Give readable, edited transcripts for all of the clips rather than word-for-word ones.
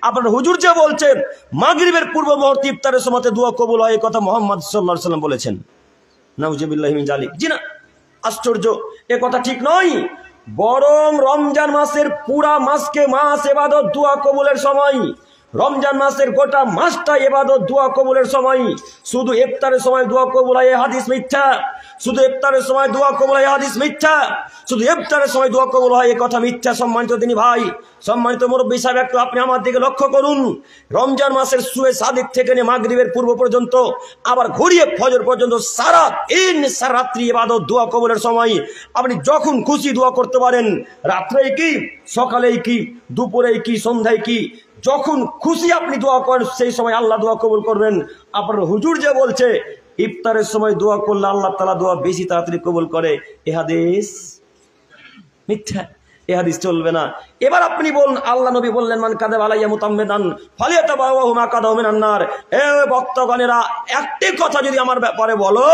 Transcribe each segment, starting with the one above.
আপনার হুজুর যে বলছেন মাগরিবের পূর্ব মুহূর্তে ইফতারের সময় দোয়া কবুল হয়, এই কথা মুহাম্মদ সাল্লাল্লাহু আলাইহি ওয়াসাল্লাম বলেছেন। নাউজুবিল্লাহি মিন যালিক। জি না, আশ্চর্য, এ কথা ঠিক নয়। বরং রমজান মাসের পুরা মাসকে মাস ইবাদত দোয়া কবুলের সময়, রমজান মাসের গোটা মাসটা ইবাদত দোয়া কবুলের সময়। শুধু ইফতারের সময় দোয়া কবুল হয় এই হাদিস মিথ্যা, শুধু ইফতারের সময় দোয়া কবুল হয় এই হাদিস মিথ্যা, শুধু ইফতারের সময় দোয়া কবুল হয় এই কথা মিথ্যা। সম্মানিত দিনী ভাই, সম্মানিত মুরব্বী সাহেব, একটু আপনি আমার দিকে লক্ষ্য করুন। রমজান মাসের সুয়ে সাদিক থেকে নিয়ে মাগরিবের পূর্ব পর্যন্ত, আবার ঘুরিয়ে ফজর পর্যন্ত সারা দিন সারা রাত্রি ইবাদত দোয়া কবুলের সময়। আপনি যখন খুশি দোয়া করতে পারেন, রাত্রেই কি, সকালেই কি, দুপুরেই কি, সন্ধ্যায় কি, যখন খুশি আপনি দোয়া করেন সেই সময় আল্লাহ দোয়া কবুল করবেন। আপনার হুজুর যে বলছে ইফতারের সময় দোয়া করলে আল্লাহ তাআলা দোয়া বেশি তাড়াতাড়ি কবুল করে, এ হাদিস মিথ্যা, এ হাদিস চলবে না। এবার আপনি বলুন, আল্লাহ নবী বললেন মান কাযাবা আলাইয়া মুতাম্মিদান ফালিয়াতাবাওয়াহু মাকাদাহু মিনান নার। এ বক্তাগণেরা, একটি কথা যদি আমার ব্যাপারে বলো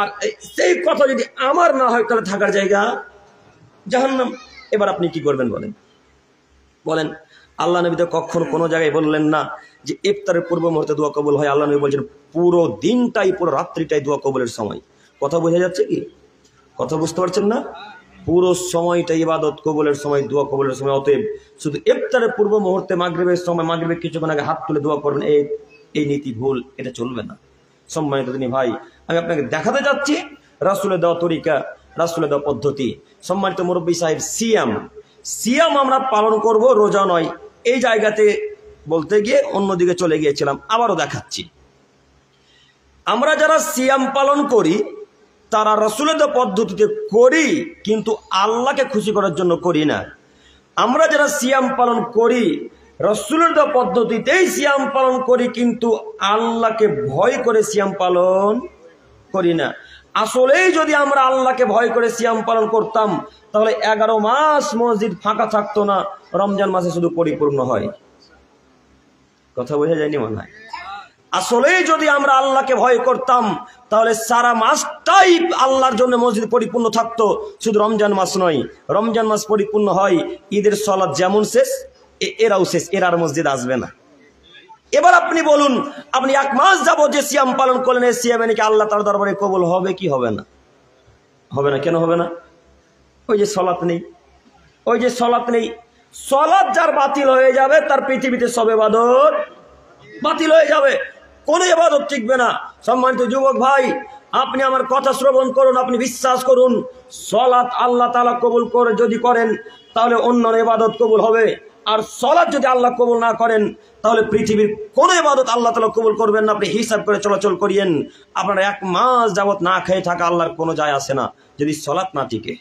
আর সেই কথা যদি আমার না হয়, তাহলে থাকার জায়গা জাহান্নাম। এবার আপনি কি করবেন বলেন? বলেন, আল্লাহ নবী তো কখনো কোনো জায়গায় বললেন না যে ইফতারের পূর্ব মুহূর্তে দোয়া কবুল হয়। আল্লাহ নবী বলছেন পুরো দিনটাই, পুরো রাত্রিটাই দোয়া কবুলের সময়। কথা বোঝা যাচ্ছে কি? কথা বুঝতে পারছেন না? পুরো সময়টা ইবাদত কবুলের সময়, দোয়া কবুলের সময়। অতএব শুধু ইফতারের পূর্ব মুহূর্তে মাগরিবের সময়, মাগরিবের কিছুক্ষণ আগে হাত তুলে দোয়া করবেন, এই নীতি ভুল, এটা চলবে না। সম্মানিত দিনী ভাই, আমি আপনাকে দেখাতে যাচ্ছি রাসূলের দেওয়া তরিকা, রাসূলের দেওয়া পদ্ধতি। সম্মানিত মুরব্বী সাহেব, সিয়াম আমরা পালন করব, রোজা নয়। এই জায়গাতে বলতে গিয়ে অন্যদিকে চলে গিয়েছিলাম, আবারও দেখাচ্ছি। আমরা যারা সিয়াম পালন করি তারা রাসূলের পদ্ধতিতে করি, কিন্তু আল্লাহকে খুশি করার জন্য করি না। আমরা যারা সিয়াম পালন করি রাসূলের পদ্ধতিতেই সিয়াম পালন করি, কিন্তু আল্লাহকে ভয় করে সিয়াম পালন করি না। আসলেই যদি আমরা আল্লাহকে ভয় করে সিয়াম পালন করতাম, তাহলে 11 মাস মসজিদ ফাঁকা থাকতো না, রমজান মাসে শুধু পরিপূর্ণ হয়। কথা বোঝা যায়নি মনে হয়? আসলেই যদি আমরা আল্লাহকে ভয় করতাম, তাহলে সারা মাসটাই আল্লাহর জন্য মসজিদ পরিপূর্ণ থাকতো, শুধু রমজান মাস নয়। রমজান মাস পরিপূর্ণ হয়, ঈদের সালাত যেমন শেষ, এরাও শেষ, এর আর মসজিদ আসবে না। এবার আপনি বলুন, আপনি 1 মাস যাবত যে সিয়াম পালন করলেন, এই সিয়ামে নাকি আল্লাহ তার দরবারে কবুল হবে কি হবে না? হবে না। কেন হবে না? ওই যে সালাত নেই, ওই যে সালাত নেই। সালাত যার বাতিল হয়ে যাবে, তার পৃথিবীতে সব ইবাদত বাতিল হয়ে যাবে, কোনো ইবাদত টিকবে না। সম্মানিত যুবক ভাই, আপনি আমার কথা শ্রবণ করুন, আপনি বিশ্বাস করুন, সালাত আল্লাহ তাআলা কবুল করে যদি করেন, তাহলে অন্যান্য ইবাদত কবুল হবে। আর সালাত যদি আল্লাহ কবুল না করেন, তাহলে পৃথিবীর কোনো ইবাদত আল্লাহ তাআলা কবুল করবেন না। আপনি হিসাব করে চলাচল করিয়েন, আপনার 1 মাস যাবত না খেয়ে থাকা আল্লাহর কোনো যায় আসে না, যদি সালাত না টিকে।